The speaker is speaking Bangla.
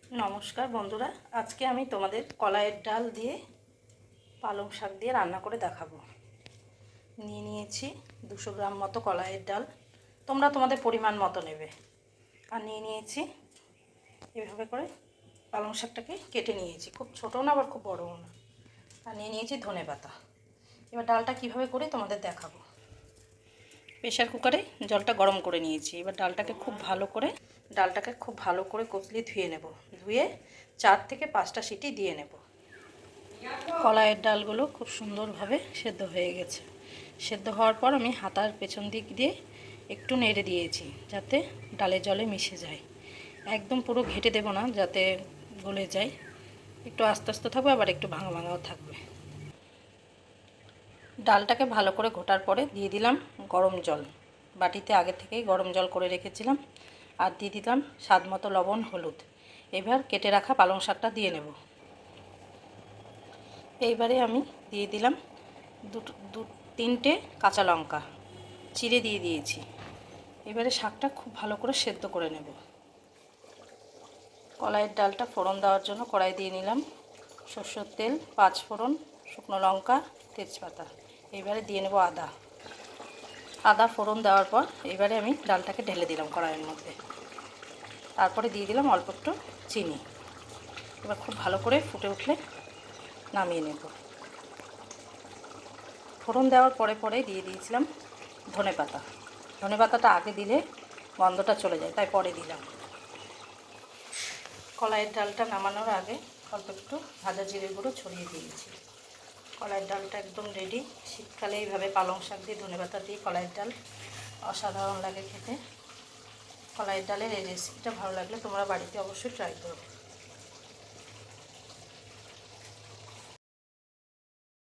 নমস্কার বন্ধুরা, আজকে আমি তোমাদের কলাইয়ের ডাল দিয়ে পালং শাক দিয়ে রান্না করে দেখাবো। নিয়ে নিয়েছি 200 গ্রাম মতো কলাইয়ের ডাল, তোমরা তোমাদের পরিমাণ মতো নেবে। আর নিয়ে নিয়েছি এভাবে করে পালং শাকটাকে কেটে নিয়েছি, খুব ছোটো না আবার খুব বড়ও না। আর নিয়ে নিয়েছি ধনেপাতা। এবার ডালটা কিভাবে করে তোমাদের দেখাবো। প্রেশার কুকারে জলটা গরম করে নিয়েছি। এবার ডালটাকে খুব ভালো করে কচলিয়ে ধুয়ে নেব। ধুয়ে 4 থেকে 5টা সিটি দিয়ে নেব। কলাইয়ের ডালগুলো খুব সুন্দরভাবে সেদ্ধ হয়ে গেছে। সেদ্ধ হওয়ার পর আমি হাতার পেছন দিক দিয়ে একটু নেড়ে দিয়েছি যাতে ডালের জলে মিশে যায়। একদম পুরো ঘেটে দেব না, যাতে গলে যায়। একটু আস্তে আস্তে থাকবে, আবার একটু ভাঙা ভাঙাও থাকবে। ডালটাকে ভালো করে ঘোটার পরে দিয়ে দিলাম গরম জল। বাটিতে আগে থেকেই গরম জল করে রেখেছিলাম। আর দিয়ে দিলাম স্বাদ মতো লবণ, হলুদ। এবার কেটে রাখা পালং শাকটা দিয়ে নেব। এইবারে আমি দিয়ে দিলাম তিনটে কাঁচা লঙ্কা চিড়ে দিয়ে দিয়েছি। এবারে শাকটা খুব ভালো করে সেদ্ধ করে নেব। কলাইয়ের ডালটা ফোড়ন দেওয়ার জন্য কড়াই দিয়ে নিলাম সরষের তেল, 5 ফোড়ন, শুকনো লঙ্কা, তেজপাতা। এবারে দিয়ে নেব আদা ফোড়ন দেওয়ার পর এবারে আমি ডালটাকে ঢেলে দিলাম কড়াইয়ের মধ্যে। তারপরে দিয়ে দিলাম অল্প একটু চিনি। এবার খুব ভালো করে ফুটে উঠলে নামিয়ে নেব। ফোড়ন দেওয়ার পরে দিয়ে দিয়েছিলাম ধনেপাতাটা আগে দিলে গন্ধটা চলে যায়, তাই পরে দিলাম। কলাইয়ের ডালটা নামানোর আগে অল্প একটু ভাজা জিরে গুঁড়ো ছড়িয়ে দিয়েছি। কলাইয়ের ডালটা একদম রেডি। শীতকালে এইভাবে পালং শাক দিয়ে ধনেপাতা দিয়ে কলাইয়ের ডাল অসাধারণ লাগে খেতে। কলাইয়ের ডালের এই রেসিপিটা ভালো লাগলে তোমরা বাড়িতে অবশ্যই ট্রাই করো।